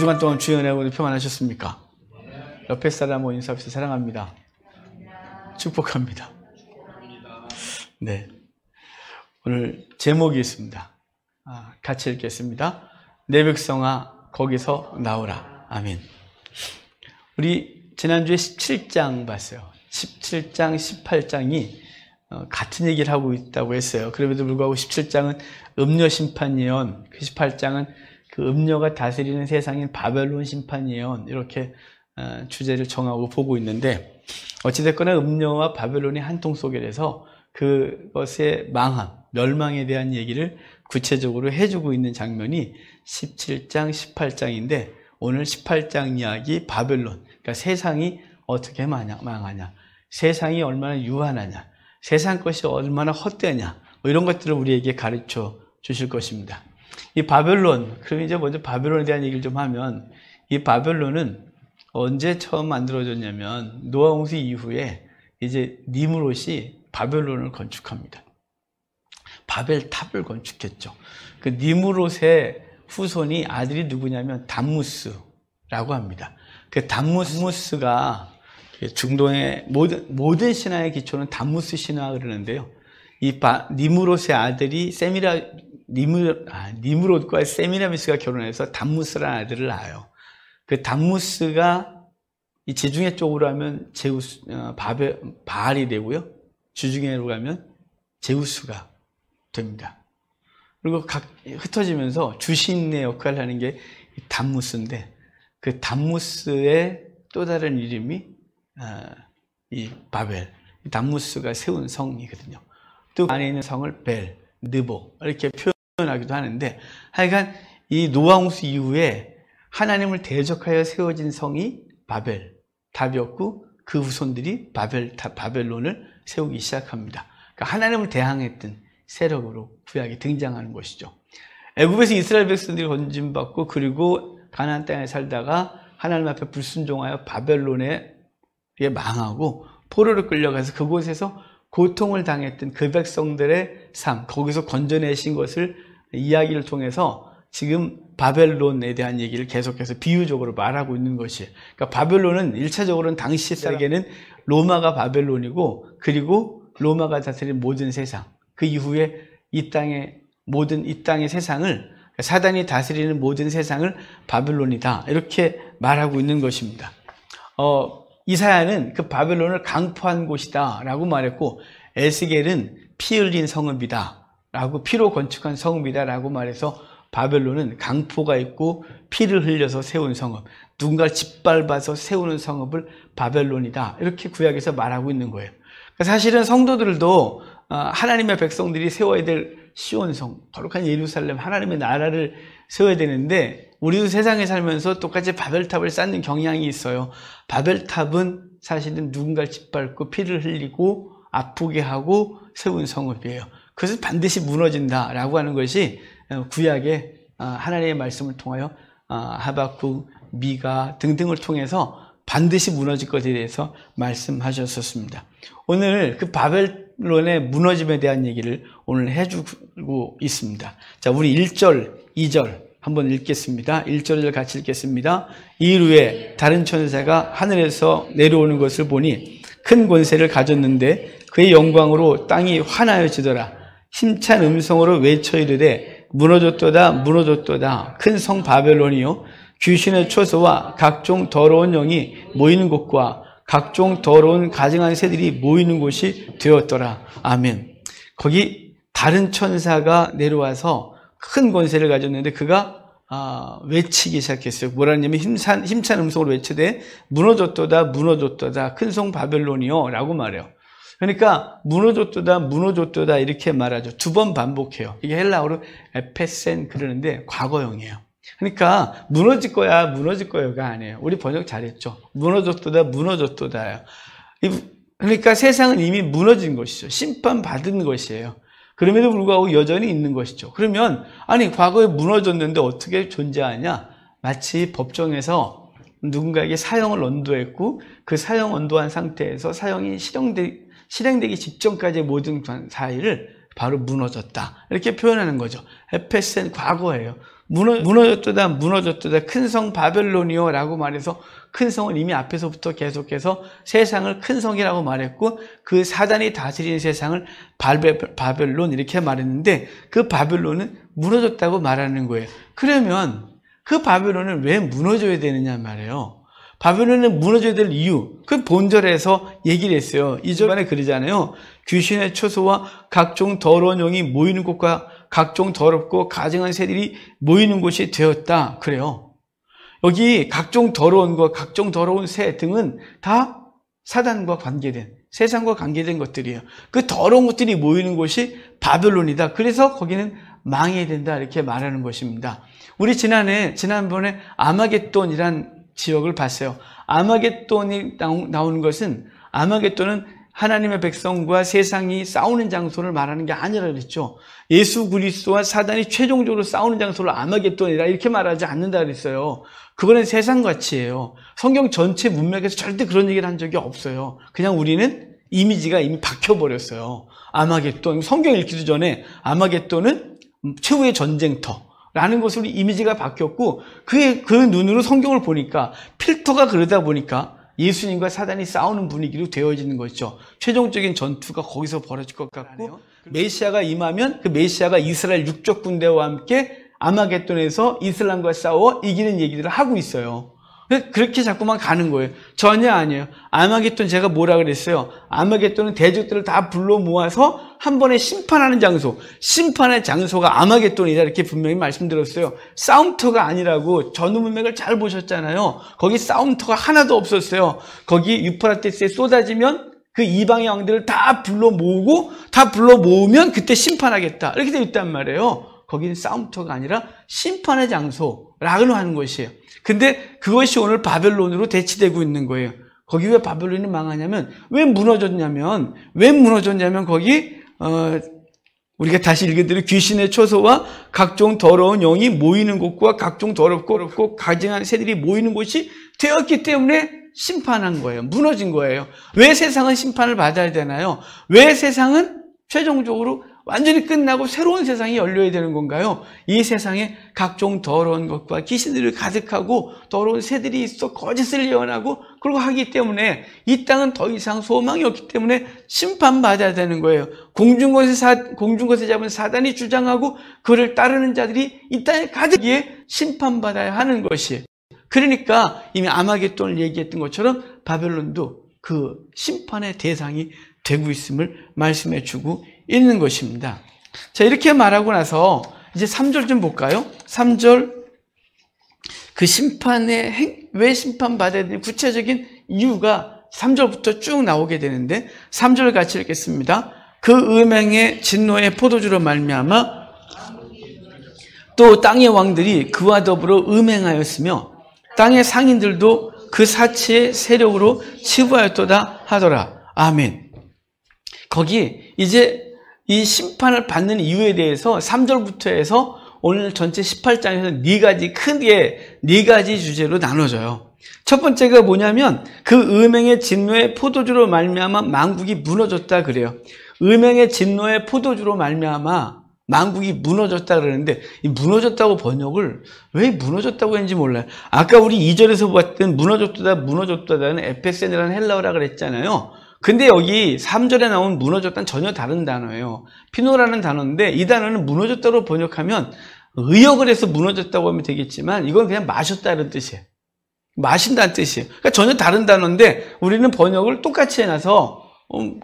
주간 동안 주의 은혜가 오늘 평안하셨습니까? 옆에 사람 인사합시다. 사랑합니다. 축복합니다. 네. 오늘 제목이 있습니다. 같이 읽겠습니다. 내 백성아 거기서 나오라. 아멘. 우리 지난주에 17장 봤어요. 17장, 18장이 같은 얘기를 하고 있다고 했어요. 그럼에도 불구하고 17장은 음녀 심판 예언, 그 18장은 그 음녀가 다스리는 세상인 바벨론 심판 예언, 이렇게 주제를 정하고 보고 있는데, 어찌됐거나 음녀와 바벨론이 한통속에 서 그것의 망함, 멸망에 대한 얘기를 구체적으로 해주고 있는 장면이 17장, 18장인데, 오늘 18장 이야기 바벨론, 그러니까 세상이 어떻게 망하냐, 세상이 얼마나 유한하냐, 세상 것이 얼마나 헛되냐, 뭐 이런 것들을 우리에게 가르쳐 주실 것입니다. 이 바벨론, 그럼 이제 먼저 바벨론에 대한 얘기를 좀 하면, 이 바벨론은 언제 처음 만들어졌냐면 노아 홍수 이후에 이제 니므롯이 바벨론을 건축합니다. 바벨탑을 건축했죠. 그 니므롯의 후손이 아들이 누구냐면 담무스라고 합니다. 그 담무스가 중동의 모든 신화의 기초는 담무스 신화 그러는데요. 이 니므롯의 아들이 니므롯과 세미라미스가 결혼해서 담무스라는 아들을 낳아요. 그 담무스가 이 지중해 쪽으로 하면 바알이 되고요. 지중해로 가면 제우스가 됩니다. 그리고 흩어지면서 주신의 역할을 하는 게 담무스인데, 그 담무스의 또 다른 이름이 이 바벨, 담무스가 세운 성이거든요. 또 안에 있는 성을 벨, 느보 이렇게 표현하기도 하는데, 하여간 이 노아 홍수 이후에 하나님을 대적하여 세워진 성이 바벨탑이었고, 그 후손들이 바벨론을 세우기 시작합니다. 그러니까 하나님을 대항했던 세력으로 구약이 등장하는 것이죠. 애굽에서 이스라엘 백성들이 건짐받고 그리고 가나안 땅에 살다가 하나님 앞에 불순종하여 바벨론에 망하고 포로로 끌려가서 그곳에서 고통을 당했던 그 백성들의 삶, 거기서 건져내신 것을 이야기를 통해서 지금 바벨론에 대한 얘기를 계속해서 비유적으로 말하고 있는 것이에요. 그러니까 바벨론은 1차적으로는 당시 세계는 로마가 바벨론이고, 그리고 로마가 다스린 모든 세상, 그 이후에 이 땅의 세상을, 사단이 다스리는 모든 세상을 바벨론이다, 이렇게 말하고 있는 것입니다. 이사야는 그 바벨론을 강포한 곳이다 라고 말했고, 에스겔은 피 흘린 성읍이다 라고, 피로 건축한 성읍이다 라고 말해서 바벨론은 강포가 있고 피를 흘려서 세운 성읍, 누군가를 짓밟아서 세우는 성읍을 바벨론이다, 이렇게 구약에서 말하고 있는 거예요. 사실은 성도들도 하나님의 백성들이 세워야 될 시온성, 거룩한 예루살렘, 하나님의 나라를 세워야 되는데, 우리도 세상에 살면서 똑같이 바벨탑을 쌓는 경향이 있어요. 바벨탑은 사실은 누군가를 짓밟고 피를 흘리고 아프게 하고 세운 성읍이에요. 그것은 반드시 무너진다라고 하는 것이 구약의 하나님의 말씀을 통하여 하박국, 미가 등등을 통해서 반드시 무너질 것에 대해서 말씀하셨었습니다. 오늘 그 바벨론의 무너짐에 대한 얘기를 오늘 해주고 있습니다. 자, 우리 1절, 2절 한번 읽겠습니다. 1절을 같이 읽겠습니다. 이일 후에 다른 천사가 하늘에서 내려오는 것을 보니 큰 권세를 가졌는데 그의 영광으로 땅이 환하여지더라. 힘찬 음성으로 외쳐 이르되 무너졌도다 무너졌도다. 큰 성 바벨론이요, 귀신의 초소와 각종 더러운 영이 모이는 곳과 각종 더러운 가증한 새들이 모이는 곳이 되었더라. 아멘. 거기 다른 천사가 내려와서 큰 권세를 가졌는데 그가 외치기 시작했어요. 뭐라냐면 힘찬 음성으로 외치되 무너졌도다 무너졌도다 큰 성 바벨론이요 라고 말해요. 그러니까 무너졌도다 무너졌도다 이렇게 말하죠. 두 번 반복해요. 이게 헬라어로 에페센 그러는데 과거형이에요. 그러니까 무너질 거야 무너질 거야가 아니에요. 우리 번역 잘했죠. 무너졌도다 무너졌도다요. 그러니까 세상은 이미 무너진 것이죠. 심판받은 것이에요. 그럼에도 불구하고 여전히 있는 것이죠. 그러면 아니 과거에 무너졌는데 어떻게 존재하냐? 마치 법정에서 누군가에게 사형을 언도했고 그 사형 언도한 상태에서 사형이 실행되기 직전까지의 모든 사이를 바로 무너졌다, 이렇게 표현하는 거죠. 에페센 과거예요. 무너졌도다 무너졌도다 큰 성 바벨론이요 라고 말해서 큰 성은 이미 앞에서부터 계속해서 세상을 큰 성이라고 말했고 그 사단이 다스리는 세상을 바벨론 이렇게 말했는데 그 바벨론은 무너졌다고 말하는 거예요. 그러면 그 바벨론은 왜 무너져야 되느냐 말이에요. 바벨론은 무너져야 될 이유, 그 본절에서 얘기를 했어요. 2절에 그러잖아요. 귀신의 초소와 각종 더러운 영이 모이는 곳과 각종 더럽고 가증한 새들이 모이는 곳이 되었다. 그래요. 여기 각종 더러운 것, 각종 더러운 새 등은 다 사단과 관계된, 세상과 관계된 것들이에요. 그 더러운 것들이 모이는 곳이 바벨론이다. 그래서 거기는 망해야 된다. 이렇게 말하는 것입니다. 우리 지난번에 아마겟돈이란 지역을 봤어요. 아마겟돈이 나오는 것은 아마겟돈은 하나님의 백성과 세상이 싸우는 장소를 말하는 게 아니라 그랬죠. 예수 그리스도와 사단이 최종적으로 싸우는 장소를 아마겟돈이라 이렇게 말하지 않는다 그랬어요. 그거는 세상같이예요. 성경 전체 문맥에서 절대 그런 얘기를 한 적이 없어요. 그냥 우리는 이미지가 이미 박혀버렸어요. 아마겟돈, 성경 읽기도 전에 아마겟돈은 최후의 전쟁터라는 것으로 이미지가 바뀌었고 그 눈으로 성경을 보니까 필터가 그러다 보니까 예수님과 사단이 싸우는 분위기로 되어지는 것이죠. 최종적인 전투가 거기서 벌어질 것 같고 메시아가 임하면 그 메시아가 이스라엘 육적 군대와 함께 아마겟돈에서 이슬람과 싸워 이기는 얘기들을 하고 있어요. 그렇게 자꾸만 가는 거예요. 전혀 아니에요. 아마겟돈 제가 뭐라 그랬어요? 아마겟돈은 대적들을 다 불러 모아서 한 번에 심판하는 장소, 심판의 장소가 아마겟돈이다 이렇게 분명히 말씀드렸어요. 싸움터가 아니라고 전후 문맥을 잘 보셨잖아요. 거기 싸움터가 하나도 없었어요. 거기 유프라테스에 쏟아지면 그 이방의 왕들을 다 불러 모으고 다 불러 모으면 그때 심판하겠다 이렇게 되어 있단 말이에요. 거기는 싸움터가 아니라 심판의 장소라고 하는 것이에요. 근데 그것이 오늘 바벨론으로 대치되고 있는 거예요. 거기 왜 바벨론이 망하냐면 왜 무너졌냐면 거기 우리가 다시 읽은 귀신의 초소와 각종 더러운 영이 모이는 곳과 각종 더럽고 가증한 새들이 모이는 곳이 되었기 때문에 심판한 거예요. 무너진 거예요. 왜 세상은 심판을 받아야 되나요? 왜 세상은 최종적으로 완전히 끝나고 새로운 세상이 열려야 되는 건가요? 이 세상에 각종 더러운 것과 귀신들이 가득하고 더러운 새들이 있어 거짓을 예언하고 그러고 하기 때문에 이 땅은 더 이상 소망이 없기 때문에 심판받아야 되는 거예요. 공중것에 잡은 사단이 주장하고 그를 따르는 자들이 이 땅에 가득기에 심판받아야 하는 것이에요. 그러니까 이미 아마겟돈을 얘기했던 것처럼 바벨론도 그 심판의 대상이 되고 있음을 말씀해 주고 있는 것입니다. 자, 이렇게 말하고 나서 이제 3절 좀 볼까요? 3절 그 왜 심판받아야 되는 구체적인 이유가 3절부터 쭉 나오게 되는데 3절 같이 읽겠습니다. 그 음행의 진노의 포도주로 말미암아 또 땅의 왕들이 그와 더불어 음행하였으며 땅의 상인들도 그 사치의 세력으로 치부하였도다 하더라. 아멘. 거기 이제 이 심판을 받는 이유에 대해서 3절부터 해서 오늘 전체 18장에서 네 가지 주제로 나눠져요. 첫 번째가 뭐냐면 그 음행의 진노의 포도주로 말미암아 만국이 무너졌다 그래요. 음행의 진노의 포도주로 말미암아 만국이 무너졌다 그러는데 이 무너졌다고 번역을 왜 무너졌다고 했는지 몰라요. 아까 우리 2절에서 봤던 무너졌다는 에페센이라는 헬라어라 그랬잖아요. 근데 여기 3절에 나온 무너졌다는 전혀 다른 단어예요. 피노라는 단어인데 이 단어는 무너졌다고 번역하면 의역을 해서 무너졌다고 하면 되겠지만 이건 그냥 마셨다는 뜻이에요. 마신다는 뜻이에요. 그러니까 전혀 다른 단어인데 우리는 번역을 똑같이 해놔서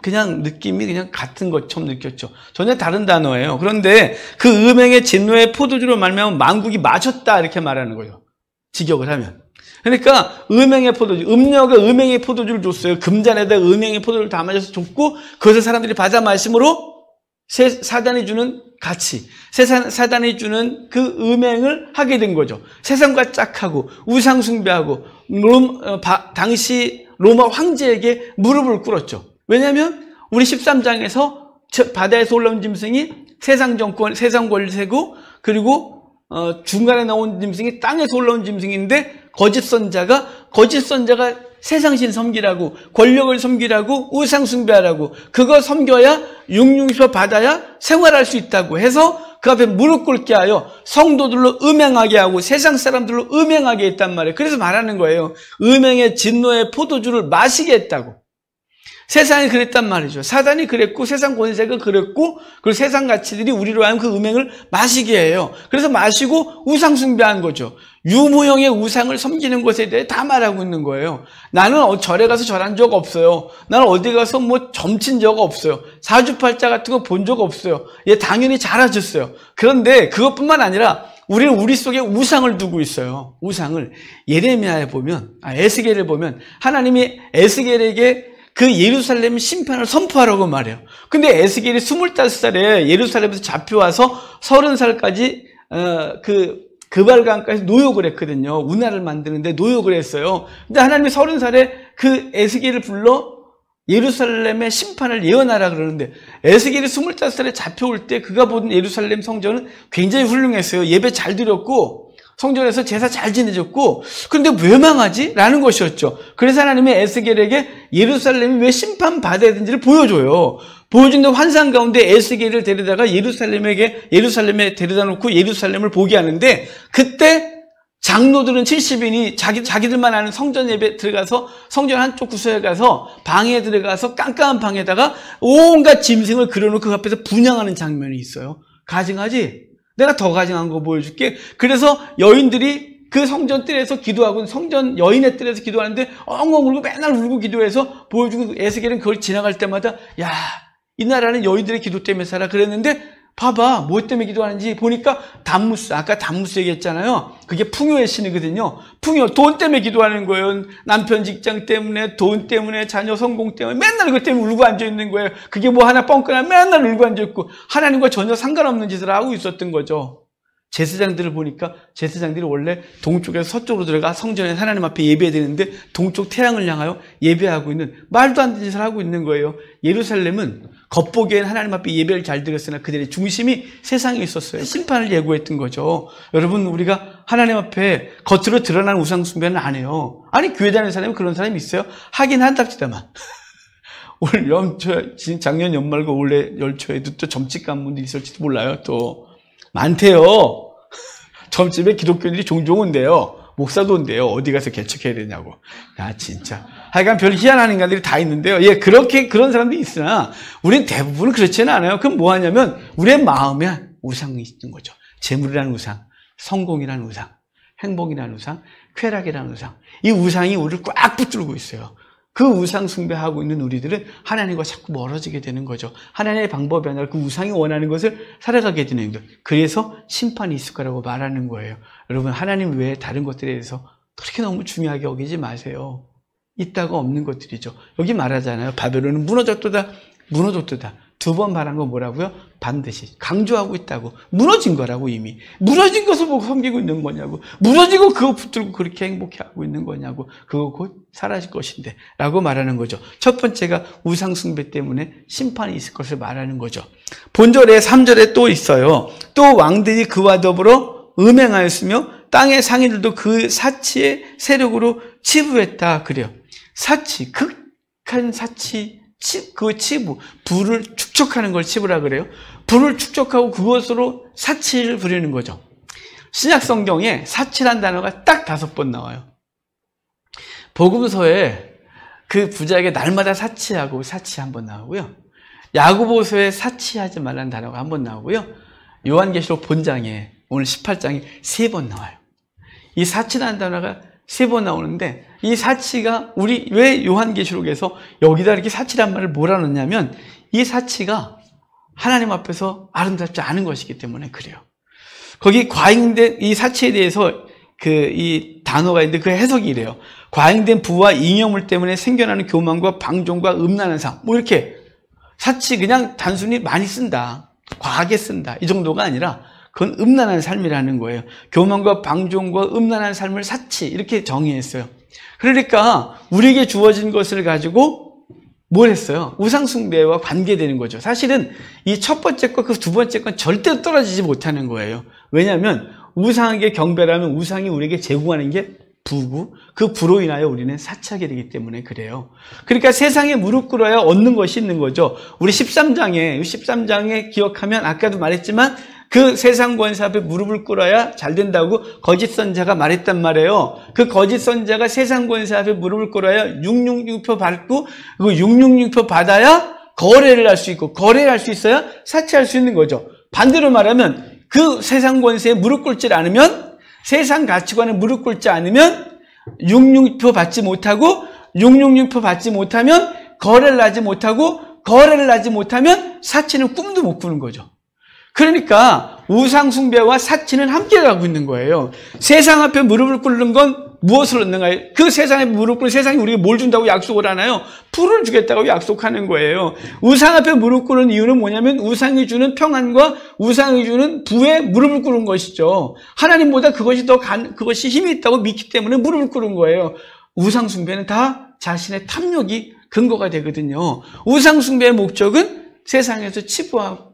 그냥 느낌이 그냥 같은 것처럼 느꼈죠. 전혀 다른 단어예요. 그런데 그 음행의 진노의 포도주로 말미암아 만국이 마셨다 이렇게 말하는 거예요. 직역을 하면. 그러니까 음행의 포도주, 음녀가 음행의 포도주를 줬어요. 금잔에다 음행의 포도주를 담아서 줬고 그것을 사람들이 받아 마심으로 사단이 주는 가치, 사단이 주는 그 음행을 하게 된 거죠. 세상과 짝하고 우상 숭배하고 당시 로마 황제에게 무릎을 꿇었죠. 왜냐하면 우리 13장에서 바다에서 올라온 짐승이 세상 정권, 세상 권세고 그리고 중간에 나온 짐승이 땅에서 올라온 짐승인데 거짓 선자가 세상신 섬기라고, 권력을 섬기라고, 우상 숭배하라고, 그거 섬겨야 육육쇼 받아야 생활할 수 있다고 해서 그 앞에 무릎 꿇게 하여 성도들로 음행하게 하고 세상 사람들로 음행하게 했단 말이에요. 그래서 말하는 거예요. 음행의 진노의 포도주를 마시게 했다고. 세상이 그랬단 말이죠. 사단이 그랬고 세상 권세가 그랬고 그리고 세상 가치들이 우리로 하여금 그 음행을 마시게 해요. 그래서 마시고 우상 숭배한 거죠. 유무형의 우상을 섬기는 것에 대해 다 말하고 있는 거예요. 나는 절에 가서 절한 적 없어요. 나는 어디 가서 뭐 점친 적 없어요. 사주팔자 같은 거 본 적 없어요. 예, 당연히 잘하셨어요. 그런데 그것뿐만 아니라 우리는 우리 속에 우상을 두고 있어요. 우상을. 예레미야에 보면, 에스겔을 보면 하나님이 에스겔에게 그 예루살렘 심판을 선포하라고 말해요. 근데 에스겔이 25살에 예루살렘에서 잡혀와서 30살까지 그발강까지 노역을 했거든요. 운하를 만드는데 노역을 했어요. 근데 하나님이 30살에 그 에스겔을 불러 예루살렘의 심판을 예언하라 그러는데 에스겔이 25살에 잡혀올 때 그가 본 예루살렘 성전은 굉장히 훌륭했어요. 예배 잘 드렸고 성전에서 제사 잘 지내줬고 그런데 왜 망하지? 라는 것이었죠. 그래서 하나님이 에스겔에게 예루살렘이 왜 심판받아야 되는지를 보여줘요. 보여준데 환상 가운데 에스겔을 데려다가 예루살렘에 데려다 놓고 예루살렘을 보게 하는데 그때 장로들은 70인이 자기들만 아는 성전 예배 들어가서 성전 한쪽 구석에 가서 방에 들어가서 깜깜한 방에다가 온갖 짐승을 그려놓고 그 앞에서 분향하는 장면이 있어요. 가증하지? 내가 더 가증한 거 보여줄게. 그래서 여인들이 그 성전 뜰에서 기도하고 성전 여인의 뜰에서 기도하는데 엉엉 울고 맨날 울고 기도해서 보여주고 에스겔은 그걸 지나갈 때마다 야, 이 나라는 여인들의 기도 때문에 살아 그랬는데 봐봐 뭐 때문에 기도하는지 보니까 담무스, 아까 담무스 얘기했잖아요. 그게 풍요의 신이거든요. 풍요, 돈 때문에 기도하는 거예요. 남편 직장 때문에, 돈 때문에, 자녀 성공 때문에 맨날 그것 때문에 울고 앉아있는 거예요. 그게 뭐 하나 뻥끗하면 맨날 울고 앉아있고 하나님과 전혀 상관없는 짓을 하고 있었던 거죠. 제사장들을 보니까 제사장들이 원래 동쪽에서 서쪽으로 들어가 성전에 하나님 앞에 예배해야 되는데 동쪽 태양을 향하여 예배하고 있는 말도 안 되는 짓을 하고 있는 거예요. 예루살렘은 겉보기엔 하나님 앞에 예배를 잘 드렸으나 그들의 중심이 세상에 있었어요. 심판을 예고했던 거죠. 여러분 우리가 하나님 앞에 겉으로 드러난 우상 숭배는 안 해요. 아니 교회 다니는 사람이 그런 사람이 있어요? 하긴 한답시다만 올 작년 연말과 올해 열초에도 또 점집 간 분들이 있을지도 몰라요. 또 많대요. 점집에 기독교인들이 종종 온대요. 목사도 온대요. 어디 가서 개척해야 되냐고. 야, 진짜. 하여간 별 희한한 인간들이 다 있는데요. 예, 그런 사람들이 있으나, 우리는 대부분은 그렇지는 않아요. 그럼 뭐 하냐면, 우리의 마음에 우상이 있는 거죠. 재물이라는 우상, 성공이라는 우상, 행복이라는 우상, 쾌락이라는 우상. 이 우상이 우리를 꽉 붙들고 있어요. 그 우상 숭배하고 있는 우리들은 하나님과 자꾸 멀어지게 되는 거죠. 하나님의 방법이 아니라 그 우상이 원하는 것을 살아가게 되는 거예요. 그래서 심판이 있을 거라고 말하는 거예요. 여러분 하나님 외에 다른 것들에 대해서 그렇게 너무 중요하게 여기지 마세요. 있다가 없는 것들이죠. 여기 말하잖아요. 바벨론은 무너졌도다. 무너졌도다. 두 번 말한 건 뭐라고요? 반드시 강조하고 있다고. 무너진 거라고 이미. 무너진 것을 보고 섬기고 있는 거냐고. 무너지고 그거 붙들고 그렇게 행복해하고 있는 거냐고. 그거 곧 사라질 것인데 라고 말하는 거죠. 첫 번째가 우상 숭배 때문에 심판이 있을 것을 말하는 거죠. 본절에 3절에 또 있어요. 또 왕들이 그와 더불어 음행하였으며 땅의 상인들도 그 사치의 세력으로 치부했다 그래요. 사치, 극한 사치, 그 치부, 불을 축적하는 걸 치부라 그래요. 불을 축적하고 그것으로 사치를 부리는 거죠. 신약 성경에 사치란 단어가 딱 5번 나와요. 복음서에 그 부자에게 날마다 사치하고 사치 한 번 나오고요. 야고보서에 사치하지 말라는 단어가 한 번 나오고요. 요한계시록 본장에 오늘 18장에 3번 나와요. 이 사치라는 단어가 3번 나오는데 이 사치가 우리 왜 요한계시록에서 여기다 이렇게 사치란 말을 몰아넣냐면 이 사치가 하나님 앞에서 아름답지 않은 것이기 때문에 그래요. 거기 과잉된 이 사치에 대해서 이 단어가 있는데 그 해석이 이래요. 과잉된 부와 잉여물 때문에 생겨나는 교만과 방종과 음란한 삶. 뭐 이렇게 사치 그냥 단순히 많이 쓴다. 과하게 쓴다. 이 정도가 아니라 그건 음란한 삶이라는 거예요. 교만과 방종과 음란한 삶을 사치 이렇게 정의했어요. 그러니까 우리에게 주어진 것을 가지고 뭘 했어요? 우상 숭배와 관계되는 거죠. 사실은 이 첫 번째 것, 그 두 번째 건 절대 떨어지지 못하는 거예요. 왜냐하면 우상에게 경배라면 우상이 우리에게 제공하는 게 부고 그 부로 인하여 우리는 사치하게 되기 때문에 그래요. 그러니까 세상에 무릎 꿇어야 얻는 것이 있는 거죠. 우리 13장에 기억하면 아까도 말했지만 그 세상 권세 앞에 무릎을 꿇어야 잘 된다고 거짓 선자가 말했단 말이에요. 그 거짓 선자가 세상 권세 앞에 무릎을 꿇어야 666표 받고 그 666표 받아야 거래를 할 수 있고 거래를 할 수 있어야 사치할 수 있는 거죠. 반대로 말하면 그 세상 권세에 무릎 꿇지 않으면 세상 가치관에 무릎 꿇지 않으면 666표 받지 못하고 666표 받지 못하면 거래를 하지 못하고 거래를 하지 못하면 사치는 꿈도 못 꾸는 거죠. 그러니까 우상 숭배와 사치는 함께 가고 있는 거예요. 세상 앞에 무릎을 꿇는 건 무엇을 얻는가요? 그 세상에 무릎 꿇는 세상이 우리에게 뭘 준다고 약속을 하나요? 풀을 주겠다고 약속하는 거예요. 우상 앞에 무릎 꿇는 이유는 뭐냐면 우상이 주는 평안과 우상이 주는 부에 무릎을 꿇는 것이죠. 하나님보다 그것이 힘이 있다고 믿기 때문에 무릎을 꿇는 거예요. 우상 숭배는 다 자신의 탐욕이 근거가 되거든요. 우상 숭배의 목적은 세상에서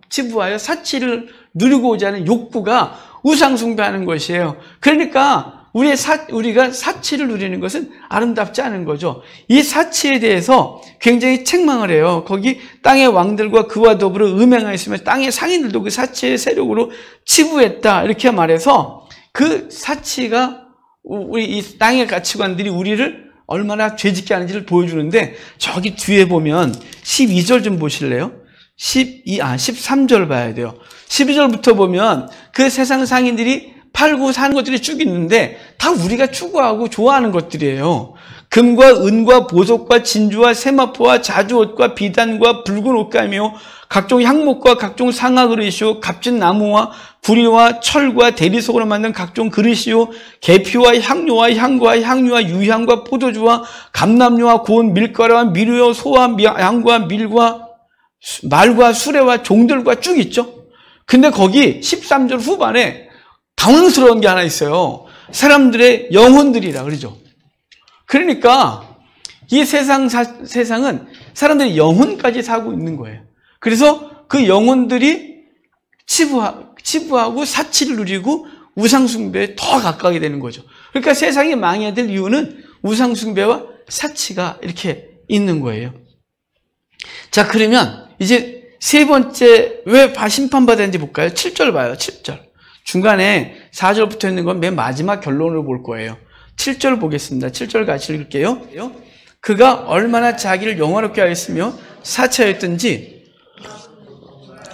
치부하여 사치를 누리고자 하는 욕구가 우상 숭배하는 것이에요. 그러니까 우리가 사치를 누리는 것은 아름답지 않은 거죠. 이 사치에 대해서 굉장히 책망을 해요. 거기 땅의 왕들과 그와 더불어 음행하였으며 땅의 상인들도 그 사치의 세력으로 치부했다 이렇게 말해서 그 사치가 우리 이 땅의 가치관들이 우리를 얼마나 죄짓게 하는지를 보여주는데 저기 뒤에 보면 12절 좀 보실래요? 13절 봐야 돼요. 12절부터 보면 그 세상 상인들이 팔고 사는 것들이 쭉 있는데 다 우리가 추구하고 좋아하는 것들이에요. 금과 은과 보석과 진주와 세마포와 자주옷과 비단과 붉은 옷감이요 각종 향목과 각종 상아 그릇이요 값진 나무와 구리와 철과 대리석으로 만든 각종 그릇이요 계피와 향료와 향과 향유와 유향과 포도주와 감람류와 고운 밀가루와 미류와 소와 양과 밀과 말과 수레와 종들과 쭉 있죠. 근데 거기 13절 후반에 당황스러운 게 하나 있어요. 사람들의 영혼들이라 그러죠. 그러니까 이 세상은 사람들의 영혼까지 사고 있는 거예요. 그래서 그 영혼들이 치부하고 사치를 누리고 우상숭배에 더 가까이 되는 거죠. 그러니까 세상이 망해야 될 이유는 우상숭배와 사치가 이렇게 있는 거예요. 자, 그러면 이제 세 번째 왜 심판받아야 되는지 볼까요? 7절 봐요. 7절. 중간에 4절부터 있는 건 맨 마지막 결론을 볼 거예요. 7절 보겠습니다. 7절 같이 읽을게요. 그가 얼마나 자기를 영화롭게 하였으며 사치하였든지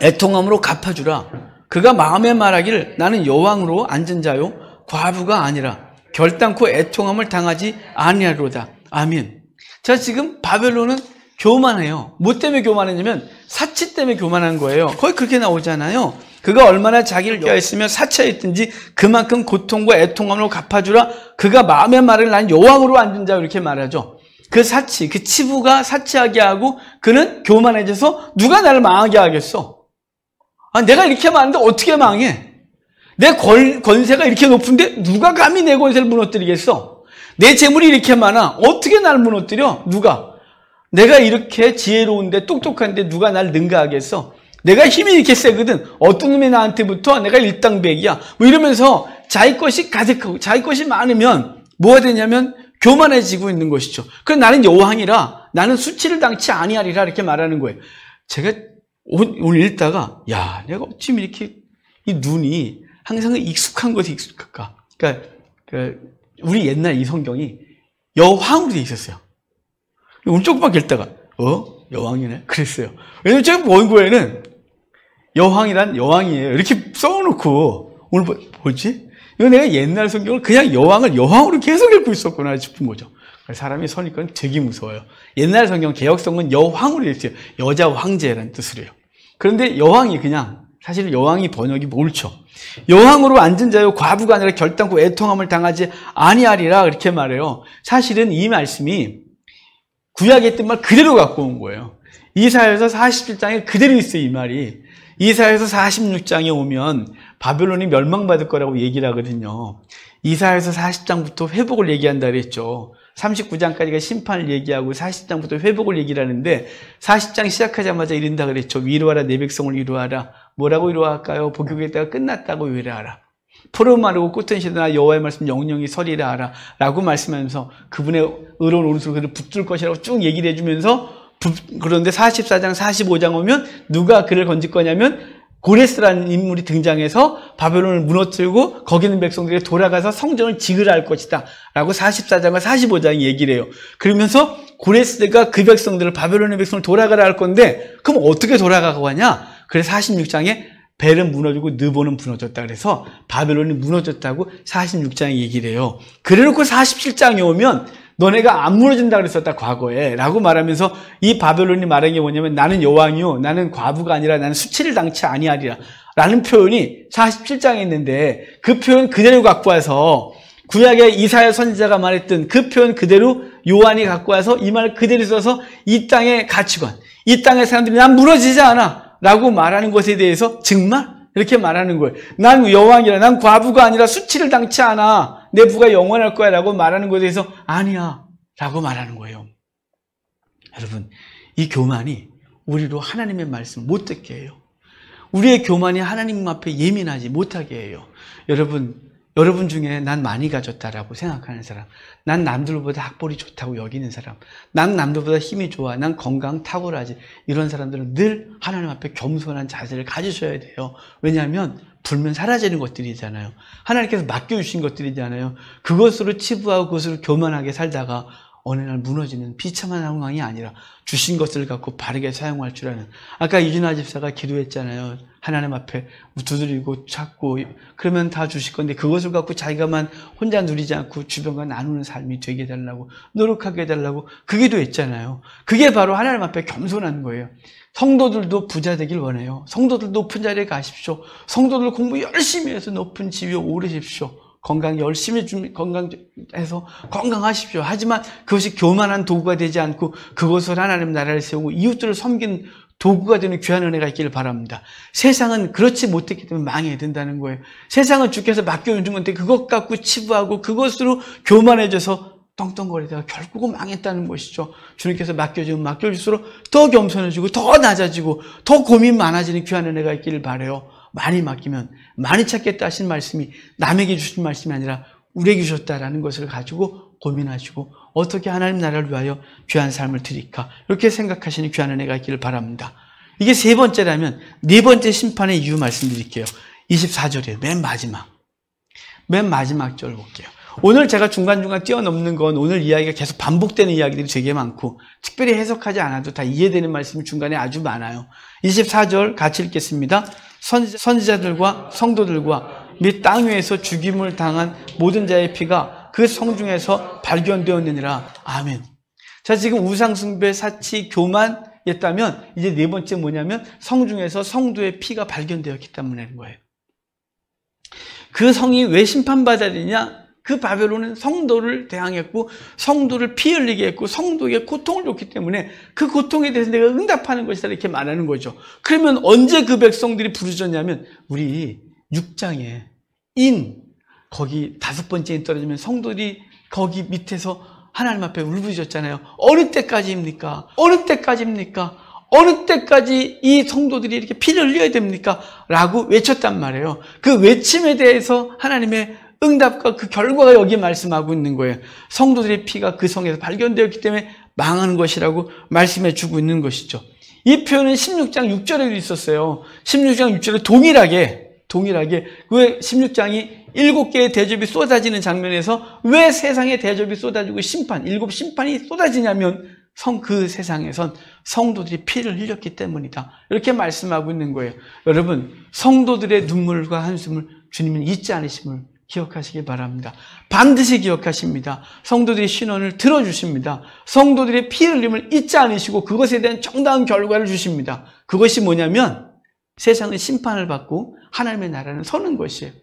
애통함으로 갚아주라. 그가 마음에 말하기를 나는 여왕으로 앉은 자요 과부가 아니라 결단코 애통함을 당하지 아니하리로다. 아멘. 자, 지금 바벨론은 교만해요. 뭐 때문에 교만했냐면 사치 때문에 교만한 거예요. 거의 그렇게 나오잖아요. 그가 얼마나 자기를 여하였으며 사치하였든지 그만큼 고통과 애통함으로 갚아주라. 그가 마음의 말을 난 여왕으로 앉은 자 이렇게 말하죠. 그 사치, 그 치부가 사치하게 하고 그는 교만해져서 누가 나를 망하게 하겠어? 내가 이렇게 많은데 어떻게 망해? 내 권세가 이렇게 높은데 누가 감히 내 권세를 무너뜨리겠어? 내 재물이 이렇게 많아. 어떻게 나를 무너뜨려? 누가? 내가 이렇게 지혜로운데 똑똑한데 누가 날 능가하겠어? 내가 힘이 이렇게 세거든. 어떤 놈이 나한테부터 내가 일당백이야. 뭐 이러면서 자기 것이 가득하고 자기 것이 많으면 뭐가 되냐면 교만해지고 있는 것이죠. 그래서 나는 여왕이라 나는 수치를 당치 아니하리라 이렇게 말하는 거예요. 제가 오늘 읽다가 내가 어쩜 이렇게 이 눈이 항상 익숙한 것이 익숙할까? 그러니까 우리 옛날 이 성경이 여왕으로 돼 있었어요. 오늘 조금만 읽다가 여왕이네? 그랬어요. 왜냐면 제가 원고에는 여왕이란 여왕이에요. 이렇게 써놓고 오늘 뭐지? 이거 내가 옛날 성경을 그냥 여왕을 여왕으로 계속 읽고 있었구나 싶은 거죠. 사람이 서니까 되게 무서워요. 옛날 성경 개역성은 여왕으로 되어 있어요. 여자 황제라는 뜻으로 해요. 그런데 여왕이 그냥 사실 여왕이 번역이 옳죠. 여왕으로 앉은 자요 과부가 아니라 결단코 애통함을 당하지 아니하리라 이렇게 말해요. 사실은 이 말씀이 구약에 있던 말 그대로 갖고 온 거예요. 이사야서 47장에 그대로 있어요, 이 말이. 이사야서 46장에 오면 바벨론이 멸망받을 거라고 얘기를 하거든요. 이사야서 40장부터 회복을 얘기한다 그랬죠. 39장까지가 심판을 얘기하고 40장부터 회복을 얘기를 하는데 40장 시작하자마자 이른다 그랬죠. 위로하라 내 백성을 위로하라. 뭐라고 위로할까요? 복육의 때가 끝났다고 위로하라. 푸른 마르고 꽃은 시드나 여호와의 말씀 영영이 서리라 하라 라고 말씀하면서 그분의 의로운 오른손으로 그를 붙들 것이라고 쭉 얘기를 해주면서 그런데 44장 45장 오면 누가 그를 건질 거냐면 고레스라는 인물이 등장해서 바벨론을 무너뜨리고 거기 있는 백성들이 돌아가서 성전을 지으할 것이다 라고 44장과 45장이 얘기를 해요. 그러면서 고레스가 그 백성들을 바벨론의 백성을 돌아가라 할 건데 그럼 어떻게 돌아가고 하냐? 그래서 46장에 벨은 무너지고 느보는 무너졌다 그래서 바벨론이 무너졌다고 46장에 얘기를 해요. 그래놓고 47장에 오면 너네가 안 무너진다 그랬었다 과거에 라고 말하면서 이 바벨론이 말한 게 뭐냐면 나는 여왕이요 나는 과부가 아니라 나는 수치를 당치 아니하리라 라는 표현이 47장에 있는데 그 표현 그대로 갖고 와서 구약의 이사야 선지자가 말했던 그 표현 그대로 요한이 갖고 와서 이 말 그대로 써서 이 땅의 가치관 이 땅의 사람들이 난 무너지지 않아 라고 말하는 것에 대해서 정말 이렇게 말하는 거예요. 난 여왕이라 난 과부가 아니라 수치를 당치 않아 내 부가 영원할 거야 라고 말하는 것에 대해서 아니야 라고 말하는 거예요. 여러분 이 교만이 우리로 하나님의 말씀 못 듣게 해요. 우리의 교만이 하나님 앞에 예민하지 못하게 해요. 여러분 중에 난 많이 가졌다라고 생각하는 사람, 난 남들보다 학벌이 좋다고 여기는 사람, 난 남들보다 힘이 좋아, 난 건강 탁월하지 이런 사람들은 늘 하나님 앞에 겸손한 자세를 가지셔야 돼요. 왜냐하면 불면 사라지는 것들이잖아요. 하나님께서 맡겨주신 것들이잖아요. 그것으로 치부하고 그것으로 교만하게 살다가 어느 날 무너지는 비참한 상황이 아니라 주신 것을 갖고 바르게 사용할 줄 아는 아까 이준하 집사가 기도했잖아요. 하나님 앞에 두드리고 찾고 그러면 다 주실 건데 그것을 갖고 자기가만 혼자 누리지 않고 주변과 나누는 삶이 되게 해달라고 노력하게 해달라고 그 기도했잖아요. 그게 바로 하나님 앞에 겸손한 거예요. 성도들도 부자 되길 원해요. 성도들 높은 자리에 가십시오. 성도들 공부 열심히 해서 높은 지위에 오르십시오. 건강 열심히 건강해서 건강하십시오. 하지만 그것이 교만한 도구가 되지 않고 그것을 하나님 나라를 세우고 이웃들을 섬기는 도구가 되는 귀한 은혜가 있기를 바랍니다. 세상은 그렇지 못했기 때문에 망해야 된다는 거예요. 세상은 주께서 맡겨준 건데 그것 갖고 치부하고 그것으로 교만해져서 떵떵거리다가 결국은 망했다는 것이죠. 주님께서 맡겨주면 맡겨줄수록 더 겸손해지고 더 낮아지고 더 고민 많아지는 귀한 은혜가 있기를 바라요. 많이 맡기면 많이 찾겠다 하신 말씀이 남에게 주신 말씀이 아니라 우리에게 주셨다라는 것을 가지고 고민하시고 어떻게 하나님 나라를 위하여 귀한 삶을 드릴까 이렇게 생각하시는 귀한 은혜가 있기를 바랍니다. 이게 세 번째라면 네 번째 심판의 이유 말씀드릴게요. 24절이에요. 맨 마지막 절 볼게요. 오늘 제가 중간중간 뛰어넘는 건 오늘 이야기가 계속 반복되는 이야기들이 되게 많고 특별히 해석하지 않아도 다 이해되는 말씀이 중간에 아주 많아요. 24절 같이 읽겠습니다. 선지자들과 성도들과 및 땅 위에서 죽임을 당한 모든 자의 피가 그 성 중에서 발견되었느니라. 아멘. 자, 지금 우상숭배, 사치, 교만이었다면 이제 네 번째 뭐냐면 성 중에서 성도의 피가 발견되었기 때문인 거예요. 그 성이 왜 심판받아야 되냐? 그 바벨론은 성도를 대항했고 성도를 피 흘리게 했고 성도에게 고통을 줬기 때문에 그 고통에 대해서 내가 응답하는 것이다 이렇게 말하는 거죠. 그러면 언제 그 백성들이 부르짖었냐면 우리 6장에 거기 5번째에 떨어지면 성도들이 거기 밑에서 하나님 앞에 울부짖었잖아요. 어느 때까지입니까? 어느 때까지입니까? 어느 때까지 이 성도들이 이렇게 피를 흘려야 됩니까? 라고 외쳤단 말이에요. 그 외침에 대해서 하나님의 응답과 그 결과가 여기 말씀하고 있는 거예요. 성도들의 피가 그 성에서 발견되었기 때문에 망하는 것이라고 말씀해 주고 있는 것이죠. 이 표현은 16장 6절에도 있었어요. 16장 6절에 동일하게 왜 16장이 7개의 대접이 쏟아지는 장면에서 왜 세상에 대접이 쏟아지고 7 심판이 쏟아지냐면 그 세상에선 성도들이 피를 흘렸기 때문이다. 이렇게 말씀하고 있는 거예요. 여러분, 성도들의 눈물과 한숨을 주님은 잊지 않으심을 기억하시기 바랍니다. 반드시 기억하십니다. 성도들의 신원을 들어주십니다. 성도들의 피 흘림을 잊지 않으시고 그것에 대한 정당한 결과를 주십니다. 그것이 뭐냐면 세상은 심판을 받고 하나님의 나라는 서는 것이에요.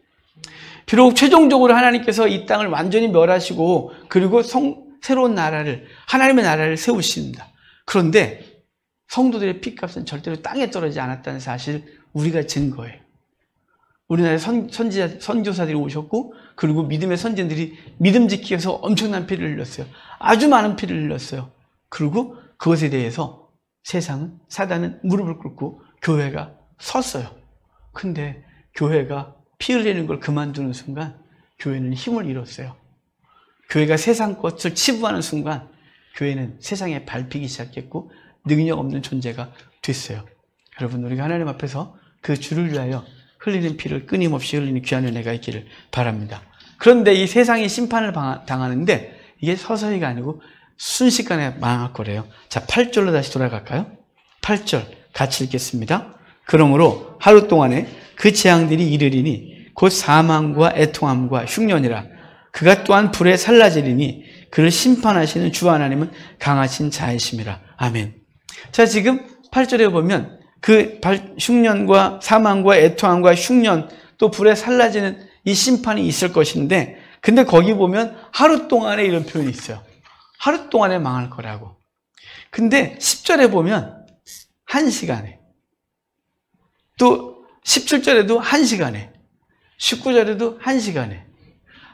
비록 최종적으로 하나님께서 이 땅을 완전히 멸하시고 그리고 새로운 나라를 하나님의 나라를 세우십니다. 그런데 성도들의 피값은 절대로 땅에 떨어지지 않았다는 사실 우리가 증거예요. 우리나라에 선교사들이 오셨고 그리고 믿음의 선진들이 믿음 지키기 위해서 엄청난 피를 흘렸어요. 아주 많은 피를 흘렸어요. 그리고 그것에 대해서 사단은 무릎을 꿇고 교회가 섰어요. 근데 교회가 피 흘리는 걸 그만두는 순간 교회는 힘을 잃었어요. 교회가 세상 것을 치부하는 순간 교회는 세상에 밟히기 시작했고 능력 없는 존재가 됐어요. 여러분, 우리가 하나님 앞에서 그 주를 위하여 흘리는 피를 끊임없이 흘리는 귀한 은혜가 있기를 바랍니다. 그런데 이 세상이 심판을 당하는데 이게 서서히가 아니고 순식간에 망할 거래요. 자, 8절로 다시 돌아갈까요? 8절 같이 읽겠습니다. 그러므로 하루 동안에 그 재앙들이 이르리니 곧 사망과 애통함과 흉년이라. 그가 또한 불에 살라지리니 그를 심판하시는 주 하나님은 강하신 자이심이라. 아멘. 자, 지금 8절에 보면 그 흉년과 사망과 애통함과 흉년 또 불에 살라지는 이 심판이 있을 것인데, 근데 거기 보면 하루 동안에 이런 표현이 있어요. 하루 동안에 망할 거라고. 근데 10절에 보면 1시간에, 또 17절에도 1시간에, 19절에도 1시간에,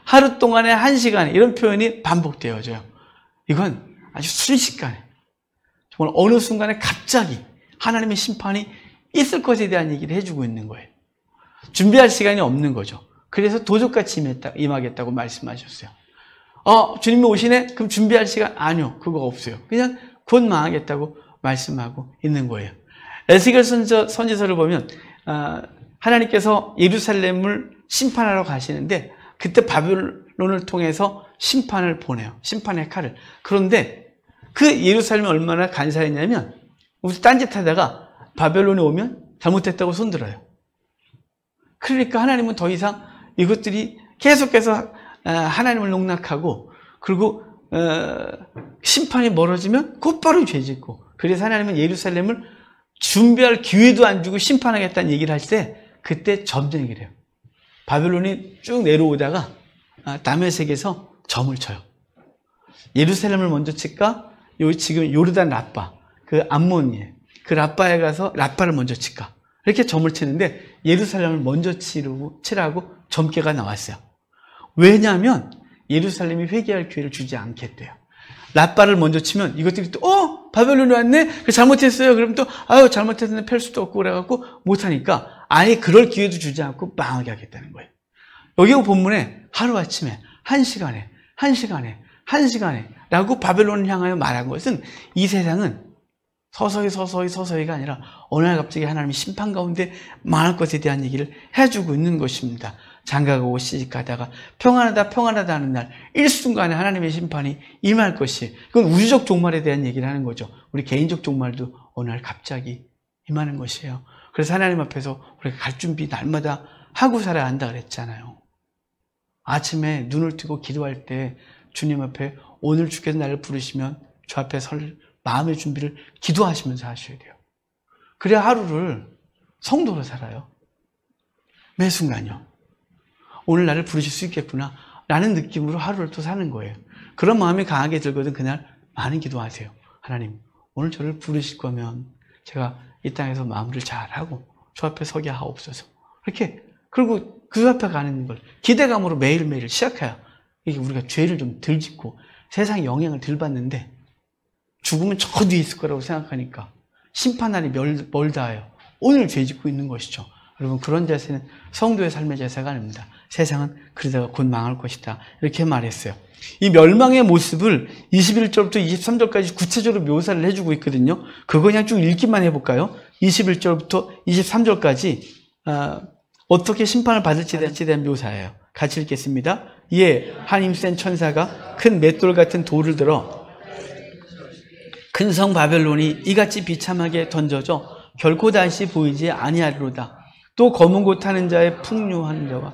하루 동안에 1시간에 이런 표현이 반복되어져요. 이건 아주 순식간에, 정말 어느 순간에 갑자기 하나님의 심판이 있을 것에 대한 얘기를 해주고 있는 거예요. 준비할 시간이 없는 거죠. 그래서 도적같이 임하겠다고 말씀하셨어요. 주님이 오시네? 그럼 준비할 시간? 아니요. 그거 없어요. 그냥 곧 망하겠다고 말씀하고 있는 거예요. 에스겔 선지서를 보면 하나님께서 예루살렘을 심판하러 가시는데 그때 바벨론을 통해서 심판을 보내요. 심판의 칼을. 그런데 그 예루살렘이 얼마나 간사했냐면 무슨 딴짓하다가 바벨론에 오면 잘못했다고 손들어요. 그러니까 하나님은 더 이상 이것들이 계속해서 하나님을 농락하고, 그리고 심판이 멀어지면 곧바로 죄짓고, 그래서 하나님은 예루살렘을 준비할 기회도 안 주고 심판하겠다는 얘기를 할 때 그때 점점 얘기를 해요. 바벨론이 쭉 내려오다가 다메섹에서 점을 쳐요. 예루살렘을 먼저 칠까? 지금 요르단 라빠, 그 암몬이에요. 그 라빠에 가서 라빠를 먼저 칠까? 이렇게 점을 치는데 예루살렘을 먼저 치라고 점괘가 나왔어요. 왜냐하면 예루살렘이 회개할 기회를 주지 않겠대요. 라빠를 먼저 치면 이것들이 또 바벨론이 왔네? 잘못했어요. 그럼 또 잘못했는데 펼 수도 없고 그래갖고 못하니까 아예 그럴 기회도 주지 않고 망하게 하겠다는 거예요. 여기 본문에 하루아침에 1시간에 라고 바벨론을 향하여 말한 것은 이 세상은 서서히가 아니라 어느 날 갑자기 하나님이 심판 가운데 망할 것에 대한 얘기를 해주고 있는 것입니다. 장가가고 시집가다가 평안하다 하는 날 일순간에 하나님의 심판이 임할 것이, 그건 우주적 종말에 대한 얘기를 하는 거죠. 우리 개인적 종말도 어느 날 갑자기 임하는 것이에요. 그래서 하나님 앞에서 우리가 갈 준비 날마다 하고 살아야 한다 그랬잖아요. 아침에 눈을 뜨고 기도할 때 주님 앞에 오늘 주께서 나를 부르시면 주 앞에 설 마음의 준비를 기도하시면서 하셔야 돼요. 그래야 하루를 성도로 살아요. 매 순간요. 오늘 나를 부르실 수 있겠구나 라는 느낌으로 하루를 또 사는 거예요. 그런 마음이 강하게 들거든 그날 많은 기도하세요. 하나님, 오늘 저를 부르실 거면 제가 이 땅에서 마무리를 잘하고 주 앞에 서게 하옵소서. 이렇게, 그리고 그 앞에 가는 걸 기대감으로 매일매일 시작해야 이게 우리가 죄를 좀 덜 짓고 세상에 영향을 덜 받는데, 죽으면 저 뒤에 있을 거라고 생각하니까 심판날이 멀다해요. 오늘 죄 짓고 있는 것이죠. 여러분, 그런 자세는 성도의 삶의 자세가 아닙니다. 세상은 그러다가 곧 망할 것이다, 이렇게 말했어요. 이 멸망의 모습을 21절부터 23절까지 구체적으로 묘사를 해주고 있거든요. 그거 그냥 쭉 읽기만 해볼까요? 21절부터 23절까지 어떻게 심판을 받을지에 대한 묘사예요. 같이 읽겠습니다. 이에 한 힘센 천사가 큰 맷돌 같은 돌을 들어 큰 성 바벨론이 이같이 비참하게 던져져 결코 다시 보이지 아니하리로다. 또 검은 고 타는 자의 풍류하는 자와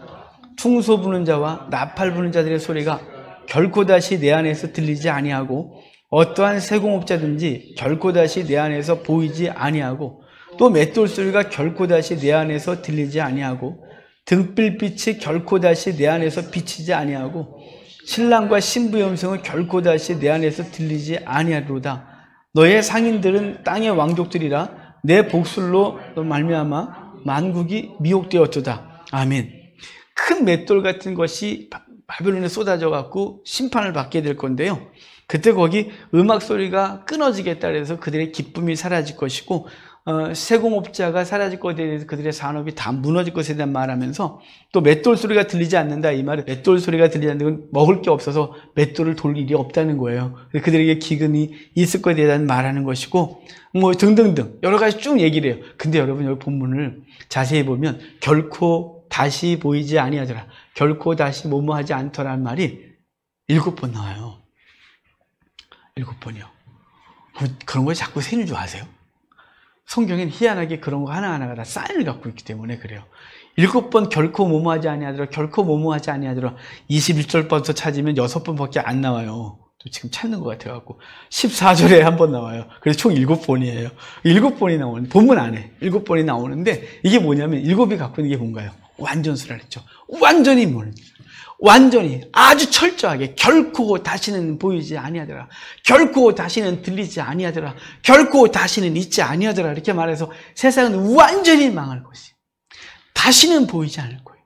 퉁소 부는 자와 나팔 부는 자들의 소리가 결코 다시 내 안에서 들리지 아니하고, 어떠한 세공업자든지 결코 다시 내 안에서 보이지 아니하고, 또 맷돌 소리가 결코 다시 내 안에서 들리지 아니하고, 등불빛이 결코 다시 내 안에서 비치지 아니하고, 신랑과 신부의 음성은 결코 다시 내 안에서 들리지 아니하리로다. 너의 상인들은 땅의 왕족들이라 내 복술로 말미암아 만국이 미혹되었도다. 아멘. 큰 맷돌 같은 것이 바벨론에 쏟아져 갖고 심판을 받게 될 건데요. 그때 거기 음악 소리가 끊어지겠다 그래서 그들의 기쁨이 사라질 것이고, 세공업자가 사라질 것에 대해서 그들의 산업이 다 무너질 것에 대한 말하면서 또 맷돌 소리가 들리지 않는다. 이 말은 맷돌 소리가 들리지 않는 건 먹을 게 없어서 맷돌을 돌 일이 없다는 거예요. 그들에게 기근이 있을 것에 대한 말하는 것이고 뭐 등등등 여러 가지 쭉 얘기를 해요. 근데 여러분 여기 본문을 자세히 보면 결코 다시 보이지 아니하더라. 결코 다시 뭐뭐하지 않더라는 말이 7번 나와요. 7번이요. 그런 거에 자꾸 새는 줄 아세요? 성경엔 희한하게 그런 거 하나하나가 다 사인을 갖고 있기 때문에 그래요. 7번 결코 뭐뭐하지 아니하더라. 결코 뭐뭐하지 아니하더라. 21절부터 찾으면 6번밖에 안 나와요. 지금 찾는 것 같아갖고 14절에 한 번 나와요. 그래서 총 7번이에요. 7번이 나오는 본문 안에 7번이 나오는데 이게 뭐냐면 7이 갖고 있는 게 뭔가요? 완전수라 그랬죠. 완전히 뭐는 완전히 아주 철저하게 결코 다시는 보이지 아니하더라. 결코 다시는 들리지 아니하더라. 결코 다시는 있지 아니하더라. 이렇게 말해서 세상은 완전히 망할 것이 다시는 보이지 않을 거예요.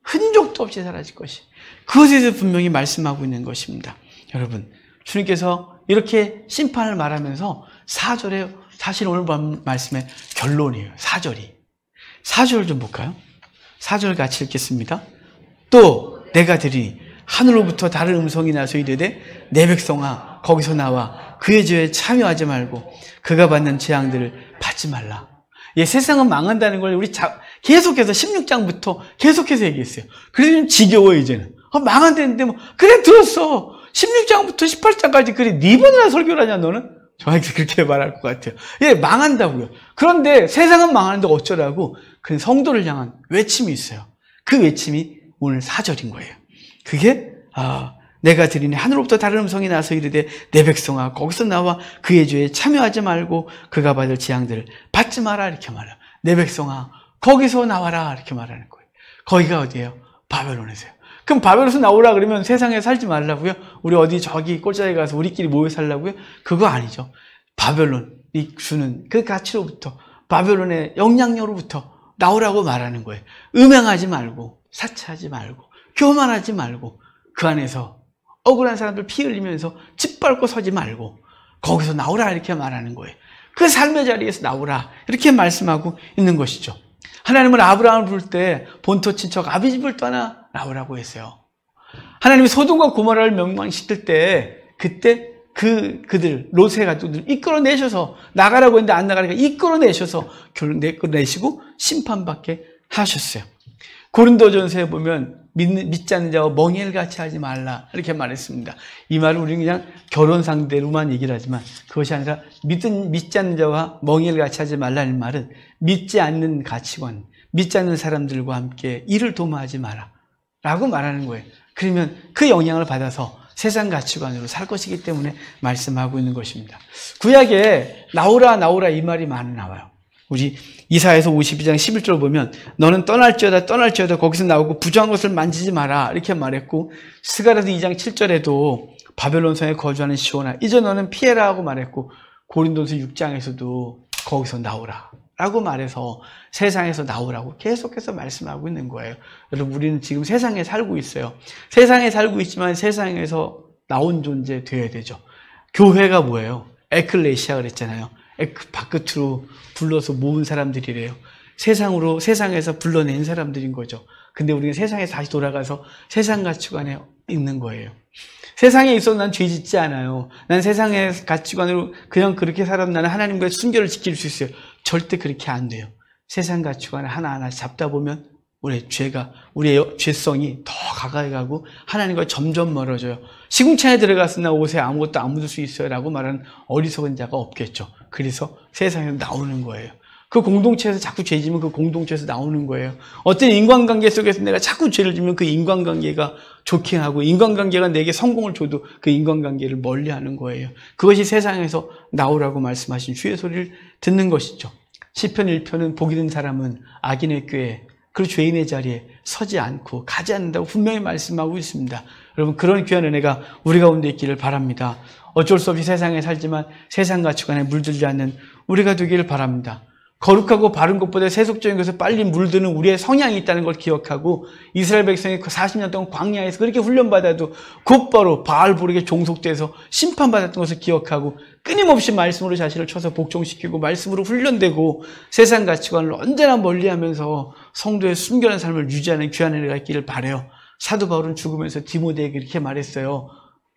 흔적도 없이 사라질 것이 그것에 대해서 분명히 말씀하고 있는 것입니다. 여러분 주님께서 이렇게 심판을 말하면서 4절에 사실 오늘 말씀의 결론이에요. 4절 좀 볼까요? 4절 같이 읽겠습니다. 또 내가 들으니 하늘로부터 다른 음성이 나서 이르되 내 백성아 거기서 나와 그의 죄에 참여하지 말고 그가 받는 재앙들을 받지 말라. 예, 세상은 망한다는 걸 우리 계속해서 16장부터 계속해서 얘기했어요. 그래서 좀 지겨워요 이제는. 망한다는데 뭐 그래 들었어. 16장부터 18장까지 그래 4번이나 설교를 하냐 너는? 저한테 그렇게 말할 것 같아요. 예, 망한다고요. 그런데 세상은 망하는데 어쩌라고? 그 성도를 향한 외침이 있어요. 그 외침이 오늘 4절인 거예요. 그게 내가 들으니 하늘로부터 다른 음성이 나서 이르되 내 백성아 거기서 나와 그의 죄에 참여하지 말고 그가 받을 재앙들을 받지 마라 이렇게 말해요. 내 백성아 거기서 나와라 이렇게 말하는 거예요. 거기가 어디예요? 바벨론에서요. 그럼 바벨론에서 나오라 그러면 세상에 살지 말라고요? 우리 어디 저기 꼴자리에 가서 우리끼리 모여 살라고요? 그거 아니죠. 바벨론이 주는 그 가치로부터 바벨론의 영향력으로부터 나오라고 말하는 거예요. 음행하지 말고 사치하지 말고 교만하지 말고 그 안에서 억울한 사람들 피 흘리면서 짓밟고 서지 말고 거기서 나오라 이렇게 말하는 거예요. 그 삶의 자리에서 나오라 이렇게 말씀하고 있는 것이죠. 하나님은 아브라함을 부를 때 본토 친척 아비집을 떠나 나오라고 했어요. 하나님이 소돔과 고모라를 멸망시킬 때 그때 그들 롯의 가족들 이끌어내셔서 나가라고 했는데 안 나가니까 이끌어내셔서 내시고 심판받게 하셨어요. 고린도전서에 보면 믿지 않는 자와 멍에같이 하지 말라 이렇게 말했습니다. 이 말은 우리는 그냥 결혼 상대로만 얘기를 하지만 그것이 아니라 믿지 않는 자와 멍에같이 하지 말라는 말은 믿지 않는 가치관, 믿지 않는 사람들과 함께 일을 도모하지 마라 라고 말하는 거예요. 그러면 그 영향을 받아서 세상 가치관으로 살 것이기 때문에 말씀하고 있는 것입니다. 구약에 나오라 이 말이 많이 나와요. 우리 이사야서 52장 11절 보면 너는 떠날지어다 거기서 나오고 부정한 것을 만지지 마라 이렇게 말했고 스가랴서 2장 7절에도 바벨론 성에 거주하는 시온아 이제 너는 피해라 하고 말했고 고린도서 6장에서도 거기서 나오라 라고 말해서 세상에서 나오라고 계속해서 말씀하고 있는 거예요. 여러분 우리는 지금 세상에 살고 있어요. 세상에 살고 있지만 세상에서 나온 존재 되어야 되죠. 교회가 뭐예요? 에클레시아 그랬잖아요. 바깥으로 불러서 모은 사람들이래요. 세상에서 불러낸 사람들인 거죠. 근데 우리는 세상에 다시 돌아가서 세상 가치관에 있는 거예요. 세상에 있어도 난 죄 짓지 않아요. 난 세상의 가치관으로 그냥 그렇게 살아도 나는 하나님과의 순결을 지킬 수 있어요. 절대 그렇게 안 돼요. 세상 가치관을 하나하나 잡다 보면 우리의 죄성이 더 가까이 가고 하나님과 점점 멀어져요. 시궁창에 들어가서 나 옷에 아무것도 안 묻을 수 있어요 라고 말하는 어리석은 자가 없겠죠. 그래서 세상에 나오는 거예요. 그 공동체에서 자꾸 죄 지면 그 공동체에서 나오는 거예요. 어떤 인간관계 속에서 내가 자꾸 죄를 지면 그 인간관계가 좋게 하고 인간관계가 내게 성공을 줘도 그 인간관계를 멀리하는 거예요. 그것이 세상에서 나오라고 말씀하신 주의 소리를 듣는 것이죠. 시편 1편은 복이 든 사람은 악인의 꾀에 그 죄인의 자리에 서지 않고 가지 않는다고 분명히 말씀하고 있습니다. 여러분 그런 귀한 은혜가 우리 가운데 있기를 바랍니다. 어쩔 수 없이 세상에 살지만 세상 가치관에 물들지 않는 우리가 되기를 바랍니다. 거룩하고 바른 것보다 세속적인 것에 빨리 물드는 우리의 성향이 있다는 걸 기억하고 이스라엘 백성이 그 40년 동안 광야에서 그렇게 훈련받아도 곧바로 바알볼에게 종속돼서 심판받았던 것을 기억하고 끊임없이 말씀으로 자신을 쳐서 복종시키고 말씀으로 훈련되고 세상 가치관을 언제나 멀리하면서 성도의 순결한 삶을 유지하는 귀한 은혜가 있기를 바라요. 사도 바울은 죽으면서 디모데에게 이렇게 말했어요.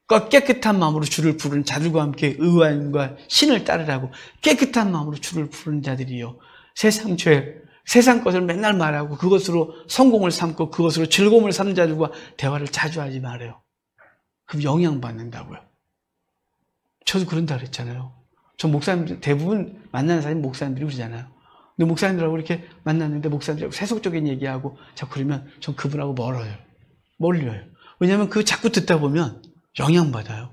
깨끗한 마음으로 주를 부르는 자들과 함께 의완과 신을 따르라고. 깨끗한 마음으로 주를 부르는 자들이요. 세상 죄, 세상 것을 맨날 말하고 그것으로 성공을 삼고 그것으로 즐거움을 삼는 자들과 대화를 자주 하지 말아요. 그럼 영향받는다고요. 저도 그런다 그랬잖아요. 저 목사님들 대부분 만나는 사람이 목사님들이 그러잖아요. 근데 목사님들하고 이렇게 만났는데 목사님들하고 세속적인 얘기하고 자꾸 그러면 전 그분하고 멀려요. 왜냐하면 그거 자꾸 듣다 보면 영향받아요.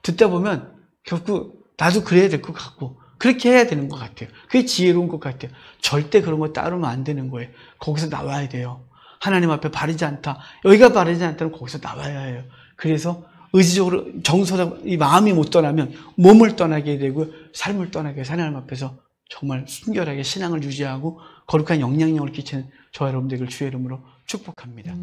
듣다 보면 결국 나도 그래야 될 것 같고 그렇게 해야 되는 것 같아요. 그게 지혜로운 것 같아요. 절대 그런 거 따르면 안 되는 거예요. 거기서 나와야 돼요. 하나님 앞에 바르지 않다. 여기가 바르지 않다면 거기서 나와야 해요. 그래서 의지적으로 정서적 이 마음이 못 떠나면 몸을 떠나게 되고 삶을 떠나게 해서 하나님 앞에서 정말 순결하게 신앙을 유지하고 거룩한 영향력을 끼치는 저와 여러분들 주의 이름으로 축복합니다.